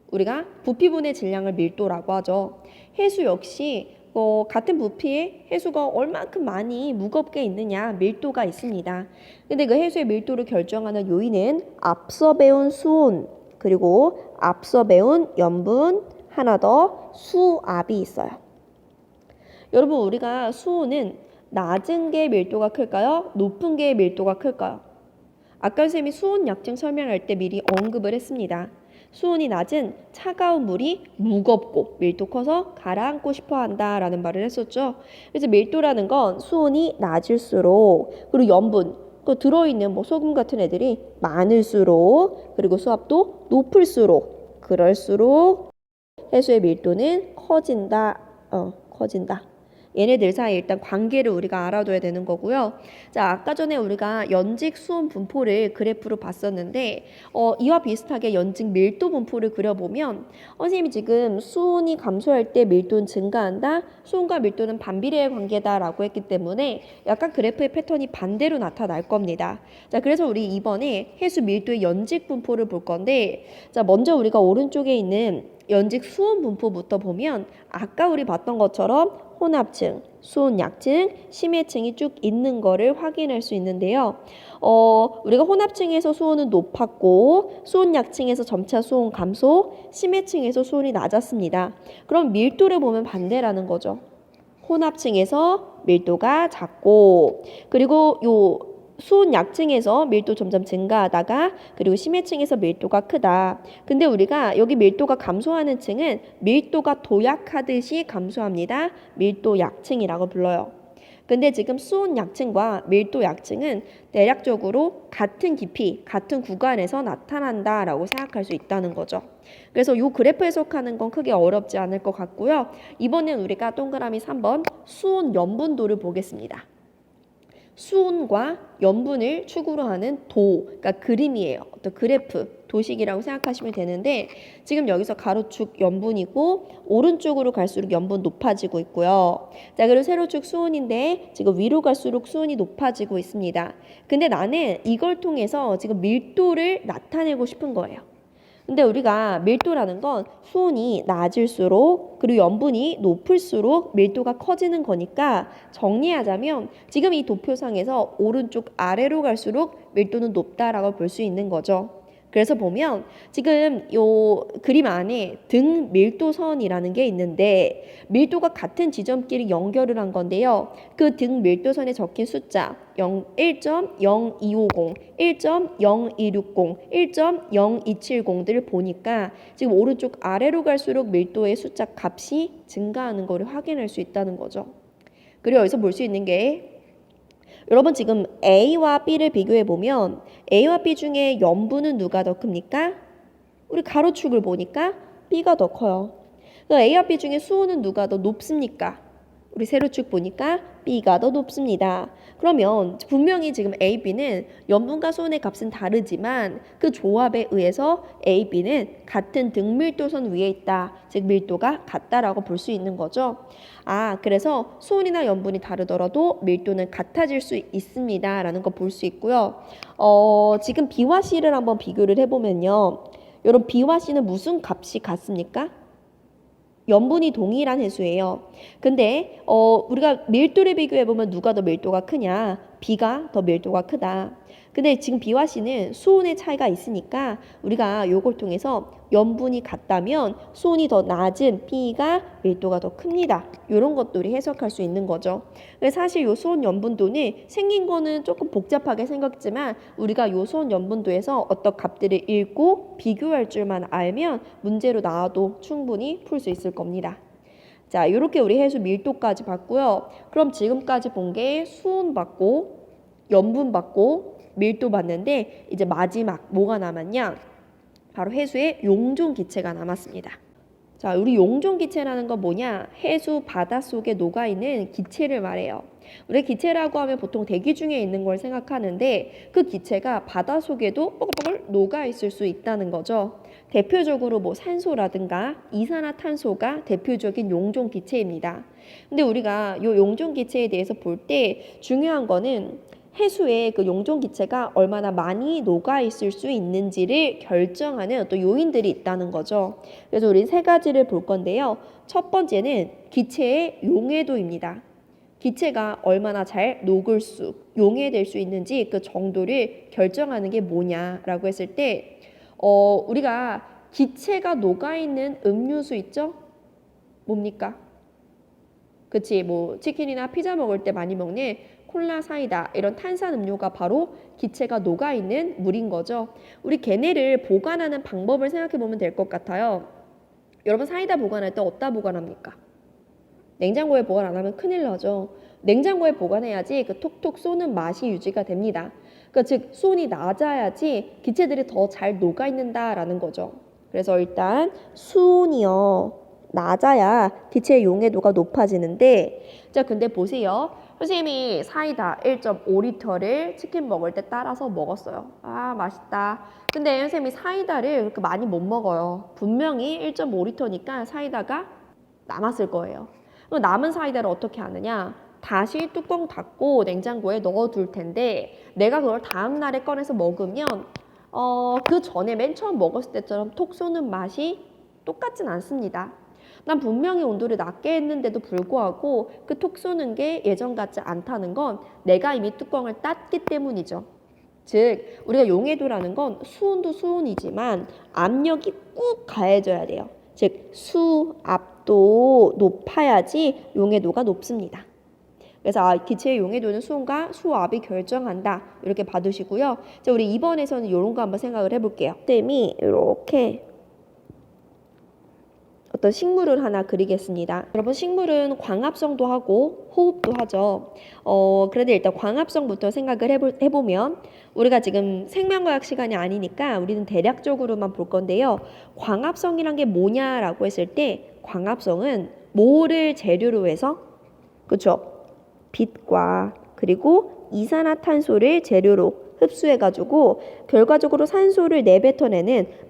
우리가 부피분의 질량을 밀도라고 하죠. 해수 역시 같은 부피에 해수가 얼만큼 많이 무겁게 있느냐 밀도가 있습니다. 근데 그 해수의 밀도를 결정하는 요인은 앞서 배운 수온 그리고 앞서 배운 염분 하나 더 수압이 있어요. 여러분 우리가 수온은 낮은 게 밀도가 클까요? 높은 게 밀도가 클까요? 아까 선생님이 수온 약증 설명할 때 미리 언급을 했습니다. 수온이 낮은 차가운 물이 무겁고 밀도 커서 가라앉고 싶어 한다라는 말을 했었죠. 그래서 밀도라는 건 수온이 낮을수록 그리고 염분 그 들어있는 뭐 소금 같은 애들이 많을수록 그리고 수압도 높을수록 그럴수록 해수의 밀도는 커진다. 커진다. 얘네들 사이 일단 관계를 우리가 알아둬야 되는 거고요. 자, 아까 전에 우리가 연직 수온 분포를 그래프로 봤었는데 이와 비슷하게 연직 밀도 분포를 그려보면 선생님이 지금 수온이 감소할 때 밀도는 증가한다. 수온과 밀도는 반비례의 관계다라고 했기 때문에 약간 그래프의 패턴이 반대로 나타날 겁니다. 자, 그래서 우리 이번에 해수 밀도의 연직 분포를 볼 건데 자, 먼저 우리가 오른쪽에 있는 연직 수온 분포부터 보면 아까 우리 봤던 것처럼 혼합층, 수온 약층, 심해층이 쭉 있는 거를 확인할 수 있는데요. 우리가 혼합층에서 수온은 높았고 수온 약층에서 점차 수온 감소, 심해층에서 수온이 낮았습니다. 그럼 밀도를 보면 반대라는 거죠. 혼합층에서 밀도가 작고 그리고 요 수온 약층에서 밀도 점점 증가하다가 그리고 심해층에서 밀도가 크다. 근데 우리가 여기 밀도가 감소하는 층은 밀도가 도약하듯이 감소합니다. 밀도 약층이라고 불러요. 근데 지금 수온 약층과 밀도 약층은 대략적으로 같은 깊이, 같은 구간에서 나타난다라고 생각할 수 있다는 거죠. 그래서 이 그래프 해석하는 건 크게 어렵지 않을 것 같고요. 이번엔 우리가 동그라미 3번 수온 염분도를 보겠습니다. 수온과 염분을 축으로 하는 그러니까 그림이에요. 어떤 그래프, 도식이라고 생각하시면 되는데 지금 여기서 가로축 염분이고 오른쪽으로 갈수록 염분 높아지고 있고요. 자, 그리고 세로축 수온인데 지금 위로 갈수록 수온이 높아지고 있습니다. 근데 나는 이걸 통해서 지금 밀도를 나타내고 싶은 거예요. 근데 우리가 밀도라는 건 수온이 낮을수록 그리고 염분이 높을수록 밀도가 커지는 거니까 정리하자면 지금 이 도표상에서 오른쪽 아래로 갈수록 밀도는 높다라고 볼 수 있는 거죠. 그래서 보면 지금 요 그림 안에 등 밀도선이라는 게 있는데 밀도가 같은 지점끼리 연결을 한 건데요. 그 등 밀도선에 적힌 숫자 1.0250, 1.0260, 1.0270들을 보니까 지금 오른쪽 아래로 갈수록 밀도의 숫자 값이 증가하는 것을 확인할 수 있다는 거죠. 그리고 여기서 볼 수 있는 게 여러분 지금 A와 B를 비교해 보면 A와 B 중에 염분은 누가 더 큽니까? 우리 가로축을 보니까 B가 더 커요. A와 B 중에 수온은 누가 더 높습니까? 우리 세로축 보니까 B가 더 높습니다. 그러면 분명히 지금 A, B는 염분과 수온의 값은 다르지만 그 조합에 의해서 A, B는 같은 등밀도선 위에 있다. 즉 밀도가 같다라고 볼 수 있는 거죠. 그래서 수온이나 염분이 다르더라도 밀도는 같아질 수 있습니다. 라는 거 볼 수 있고요. 지금 B와 C를 한번 비교를 해보면요. 여러분 B와 C는 무슨 값이 같습니까? 염분이 동일한 해수예요. 근데 우리가 밀도를 비교해 보면 누가 더 밀도가 크냐? B가 더 밀도가 크다. 근데 지금 B와 C는 수온의 차이가 있으니까 우리가 요걸 통해서 염분이 같다면 수온이 더 낮은 B가 밀도가 더 큽니다. 이런 것도 우리 해석할 수 있는 거죠. 그래서 사실 요 수온 염분도는 생긴 거는 조금 복잡하게 생겼지만 우리가 요 수온 염분도에서 어떤 값들을 읽고 비교할 줄만 알면 문제로 나와도 충분히 풀 수 있을 겁니다. 자, 이렇게 우리 해수 밀도까지 봤고요. 그럼 지금까지 본 게 수온 봤고 염분 봤고 밀도 봤는데 이제 마지막 뭐가 남았냐? 바로 해수의 용존 기체가 남았습니다. 자, 우리 용존 기체라는 건 뭐냐? 해수 바닷속에 녹아있는 기체를 말해요. 우리 기체라고 하면 보통 대기 중에 있는 걸 생각하는데 그 기체가 바닷속에도 뽀글뽀글 녹아있을 수 있다는 거죠. 대표적으로 뭐 산소라든가 이산화탄소가 대표적인 용존 기체입니다. 근데 우리가 이 용존 기체에 대해서 볼 때 중요한 거는 해수에 그 용존 기체가 얼마나 많이 녹아 있을 수 있는지를 결정하는 어떤 요인들이 있다는 거죠. 그래서 우리 세 가지를 볼 건데요. 첫 번째는 기체의 용해도입니다. 기체가 얼마나 잘 녹을 수, 용해될 수 있는지 그 정도를 결정하는 게 뭐냐라고 했을 때 우리가 기체가 녹아 있는 음료수 있죠? 뭡니까? 그치, 뭐 치킨이나 피자 먹을 때 많이 먹는 콜라, 사이다 이런 탄산음료가 바로 기체가 녹아있는 물인 거죠. 우리 걔네를 보관하는 방법을 생각해 보면 될 것 같아요. 여러분 사이다 보관할 때 어디다 보관합니까? 냉장고에 보관 안 하면 큰일 나죠. 냉장고에 보관해야지 그 톡톡 쏘는 맛이 유지가 됩니다. 그러니까 즉 수온이 낮아야지 기체들이 더 잘 녹아있는다라는 거죠. 그래서 일단 수온이요. 낮아야 기체의 용해도가 높아지는데 자 근데 보세요. 선생님이 사이다 1.5리터를 치킨 먹을 때 따라서 먹었어요. 아 맛있다. 근데 선생님이 사이다를 그렇게 많이 못 먹어요. 분명히 1.5리터니까 사이다가 남았을 거예요. 그럼 남은 사이다를 어떻게 하느냐? 다시 뚜껑 닫고 냉장고에 넣어둘 텐데 내가 그걸 다음 날에 꺼내서 먹으면 그 전에 맨 처음 먹었을 때처럼 톡 쏘는 맛이 똑같진 않습니다. 난 분명히 온도를 낮게 했는데도 불구하고 그 톡 쏘는 게 예전 같지 않다는 건 내가 이미 뚜껑을 닫기 때문이죠. 즉 우리가 용해도라는 건 수온도 수온이지만 압력이 꾹 가해져야 돼요. 즉 수압도 높아야지 용해도가 높습니다. 그래서 기체의 용해도는 수온과 수압이 결정한다. 이렇게 봐두시고요. 자, 우리 2번에서는 이런 거 한번 생각을 해볼게요. 쌤이 이렇게 어떤 식물을 하나 그리겠습니다. 여러분 식물은 광합성도 하고 호흡도 하죠. 그런데 일단 광합성부터 생각을 해보면 우리가 지금 생명과학 시간이 아니니까 우리는 대략적으로만 볼 건데요. 광합성이란 게 뭐냐라고 했을 때 광합성은 뭐를 재료로 해서 그렇죠? 빛과 그리고 이산화탄소를 재료로 흡수해가지고 결과적으로 산소를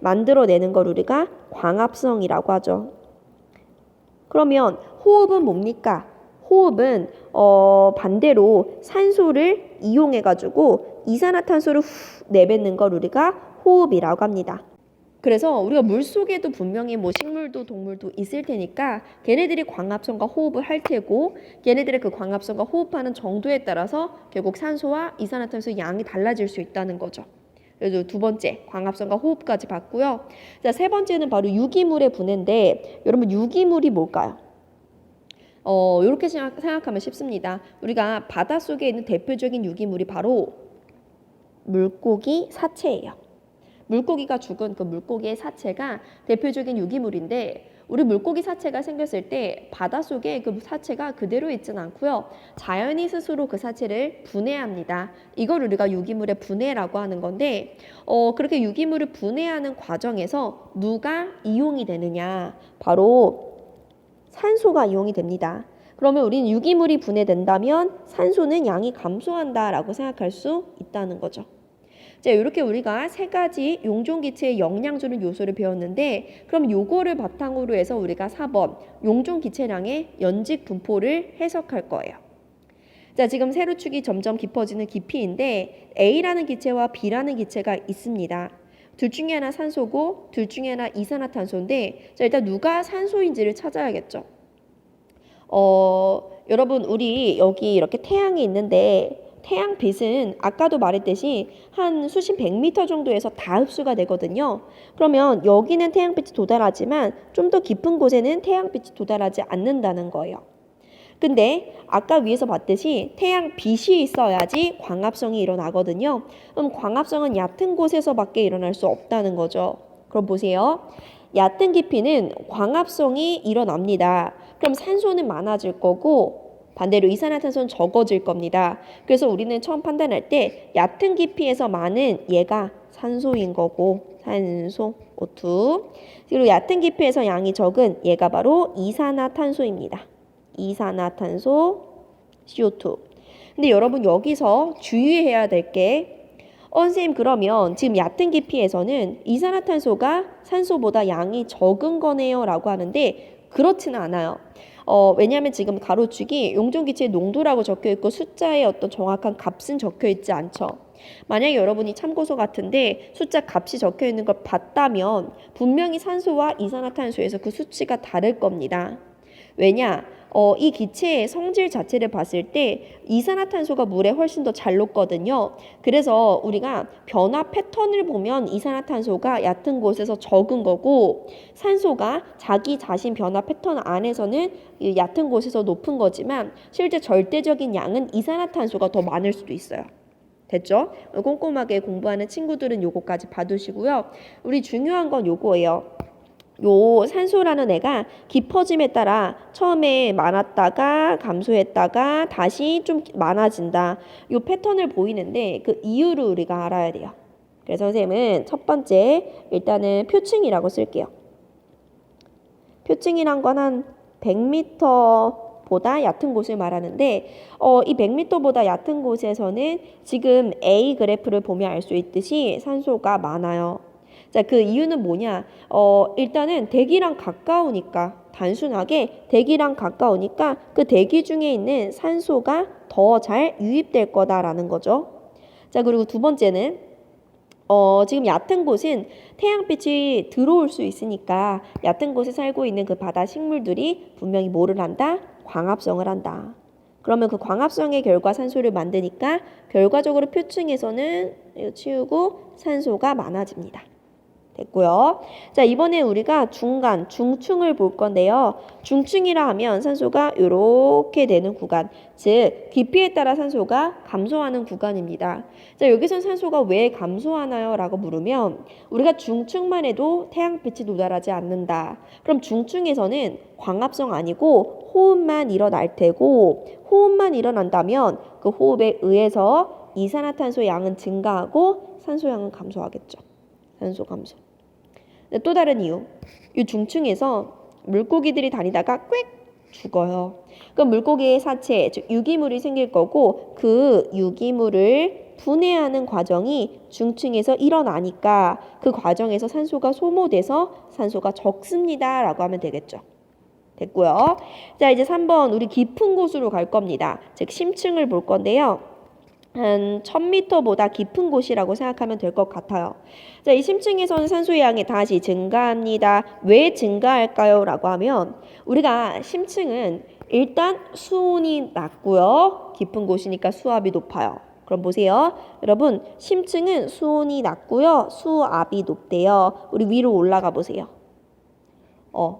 만들어내는 걸 우리가 광합성이라고 하죠. 그러면 호흡은 뭡니까? 호흡은 반대로 산소를 이용해가지고 이산화탄소를 내뱉는 걸 우리가 호흡이라고 합니다. 그래서 우리가 물속에도 분명히 뭐 식물도 동물도 있을 테니까 걔네들이 광합성과 호흡을 할 테고 걔네들의 그 광합성과 호흡하는 정도에 따라서 결국 산소와 이산화탄소의 양이 달라질 수 있다는 거죠. 그래서 두 번째 광합성과 호흡까지 봤고요. 자, 세 번째는 바로 유기물의 분해인데 여러분 유기물이 뭘까요? 이렇게 생각하면 쉽습니다. 우리가 바닷속에 있는 대표적인 유기물이 바로 물고기 사체예요. 물고기가 죽은 그 물고기의 사체가 대표적인 유기물인데 우리 물고기 사체가 생겼을 때 바닷속에 그 사체가 그대로 있지는 않고요. 자연이 스스로 그 사체를 분해합니다. 이걸 우리가 유기물의 분해라고 하는 건데 그렇게 유기물을 분해하는 과정에서 누가 이용이 되느냐? 바로 산소가 이용이 됩니다. 그러면 우리는 유기물이 분해된다면 산소는 양이 감소한다라고 생각할 수 있다는 거죠. 자, 이렇게 우리가 세 가지 용존기체에 영향 주는 요소를 배웠는데 그럼 요거를 바탕으로 해서 우리가 4번 용존기체량의 연직 분포를 해석할 거예요. 자, 지금 세로축이 점점 깊어지는 깊이인데 A라는 기체와 B라는 기체가 있습니다. 둘 중에 하나 산소고 둘 중에 하나 이산화탄소인데 자, 일단 누가 산소인지를 찾아야겠죠. 여러분 우리 여기 이렇게 태양이 있는데 태양빛은 아까도 말했듯이 한 수십 100m 정도에서 다 흡수가 되거든요. 그러면 여기는 태양빛이 도달하지만 좀 더 깊은 곳에는 태양빛이 도달하지 않는다는 거예요. 근데 아까 위에서 봤듯이 태양빛이 있어야지 광합성이 일어나거든요. 그럼 광합성은 얕은 곳에서밖에 일어날 수 없다는 거죠. 그럼 보세요. 얕은 깊이는 광합성이 일어납니다. 그럼 산소는 많아질 거고 반대로 이산화탄소는 적어질 겁니다. 그래서 우리는 처음 판단할 때 얕은 깊이에서 많은 얘가 산소인 거고 산소, O2. 그리고 얕은 깊이에서 양이 적은 얘가 바로 이산화탄소입니다. 이산화탄소, CO2. 근데 여러분 여기서 주의해야 될 게 선생님 그러면 지금 얕은 깊이에서는 이산화탄소가 산소보다 양이 적은 거네요 라고 하는데 그렇지는 않아요. 왜냐하면 지금 가로축이 용존기체의 농도라고 적혀있고 숫자의 어떤 정확한 값은 적혀있지 않죠. 만약에 여러분이 참고서 같은데 숫자 값이 적혀있는 걸 봤다면 분명히 산소와 이산화탄소에서 그 수치가 다를 겁니다. 왜냐? 이 기체의 성질 자체를 봤을 때 이산화탄소가 물에 훨씬 더 잘 녹거든요. 그래서 우리가 변화 패턴을 보면 이산화탄소가 얕은 곳에서 적은 거고 산소가 자기 자신 변화 패턴 안에서는 이 얕은 곳에서 높은 거지만 실제 절대적인 양은 이산화탄소가 더 많을 수도 있어요. 됐죠? 꼼꼼하게 공부하는 친구들은 요거까지 봐두시고요. 우리 중요한 건 요거예요. 요 산소라는 애가 깊어짐에 따라 처음에 많았다가 감소했다가 다시 좀 많아진다. 요 패턴을 보이는데 그 이유를 우리가 알아야 돼요. 그래서 선생님은 첫 번째 일단은 표층이라고 쓸게요. 표층이란 건 한 100m보다 얕은 곳을 말하는데 이 100m보다 얕은 곳에서는 지금 A 그래프를 보면 알 수 있듯이 산소가 많아요. 자, 그 이유는 뭐냐? 일단은 대기랑 가까우니까 단순하게 대기랑 가까우니까 그 대기 중에 있는 산소가 더 잘 유입될 거다라는 거죠. 자, 그리고 두 번째는 지금 얕은 곳은 태양빛이 들어올 수 있으니까 얕은 곳에 살고 있는 그 바다 식물들이 분명히 뭐를 한다? 광합성을 한다. 그러면 그 광합성의 결과 산소를 만드니까 결과적으로 표층에서는 이거 치우고 산소가 많아집니다. 됐고요. 자, 이번에 우리가 중간, 중층을 볼 건데요. 중층이라 하면 산소가 이렇게 되는 구간, 즉 깊이에 따라 산소가 감소하는 구간입니다. 자, 여기선 산소가 왜 감소하나요? 라고 물으면 우리가 중층만 해도 태양빛이 도달하지 않는다. 그럼 중층에서는 광합성 아니고 호흡만 일어날 테고 호흡만 일어난다면 그 호흡에 의해서 이산화탄소 양은 증가하고 산소 양은 감소하겠죠. 산소 감소. 또 다른 이유. 이 중층에서 물고기들이 다니다가 꽥 죽어요. 그럼 물고기의 사체, 즉 유기물이 생길 거고 그 유기물을 분해하는 과정이 중층에서 일어나니까 그 과정에서 산소가 소모돼서 산소가 적습니다. 라고 하면 되겠죠. 됐고요. 자, 이제 3번 우리 깊은 곳으로 갈 겁니다. 즉 심층을 볼 건데요. 한 1000m보다 깊은 곳이라고 생각하면 될 것 같아요. 자, 이 심층에서는 산소의 양이 다시 증가합니다. 왜 증가할까요? 라고 하면 우리가 심층은 일단 수온이 낮고요. 깊은 곳이니까 수압이 높아요. 그럼 보세요. 여러분, 심층은 수온이 낮고요. 수압이 높대요. 우리 위로 올라가 보세요.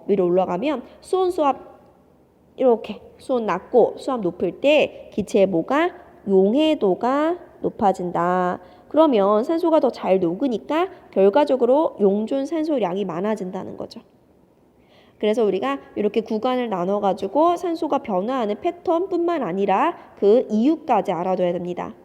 위로 올라가면 수온, 수압 이렇게 수온 낮고 수압 높을 때 기체의 뭐가 용해도가 높아진다. 그러면 산소가 더 잘 녹으니까 결과적으로 용존 산소량이 많아진다는 거죠. 그래서 우리가 이렇게 구간을 나눠가지고 산소가 변화하는 패턴뿐만 아니라 그 이유까지 알아둬야 됩니다.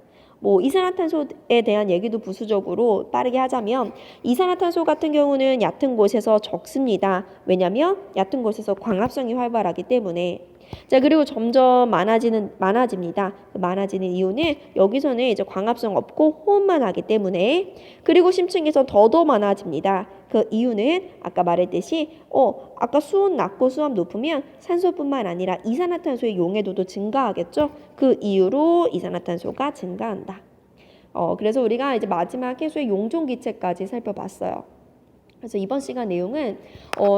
이산화탄소에 대한 얘기도 부수적으로 빠르게 하자면 이산화탄소 같은 경우는 얕은 곳에서 적습니다. 왜냐하면 얕은 곳에서 광합성이 활발하기 때문에. 자, 그리고 점점 많아집니다. 많아지는 이유는 여기서는 이제 광합성 없고 호흡만 하기 때문에. 그리고 심층에서 더 많아집니다. 그 이유는 아까 말했듯이 아까 수온 낮고 수압 높으면 산소뿐만 아니라 이산화탄소의 용해도도 증가하겠죠. 그 이유로 이산화탄소가 증가한다. 그래서 우리가 이제 마지막 해수의 용존 기체까지 살펴봤어요. 그래서 이번 시간 내용은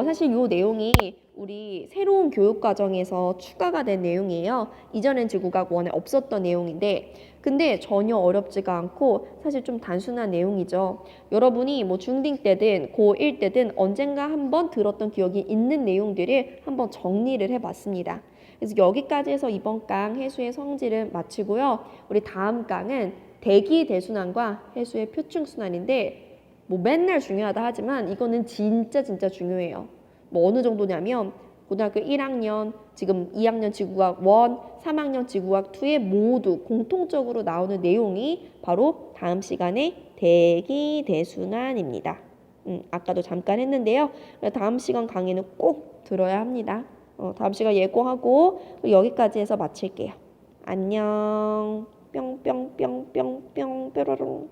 사실 이 내용이 우리 새로운 교육 과정에서 추가가 된 내용이에요. 이전엔 지구과학 1에 없었던 내용인데 근데 전혀 어렵지가 않고 사실 좀 단순한 내용이죠. 여러분이 뭐 중딩 때든 고1 때든 언젠가 한번 들었던 기억이 있는 내용들을 한번 정리를 해봤습니다. 그래서 여기까지 해서 이번 강 해수의 성질을 마치고요. 우리 다음 강은 대기 대순환과 해수의 표충순환인데 뭐 맨날 중요하다 하지만 이거는 진짜 중요해요. 뭐 어느 정도냐면 고등학교 1학년, 지금 2학년 지구과학 1, 3학년 지구과학 2에 모두 공통적으로 나오는 내용이 바로 다음 시간에 대기 대순환입니다. 아까도 잠깐 했는데요. 다음 시간 강의는 꼭 들어야 합니다. 다음 시간 예고하고 여기까지 해서 마칠게요. 안녕. 뿅뿅뿅뿅뿅 뾰로롱.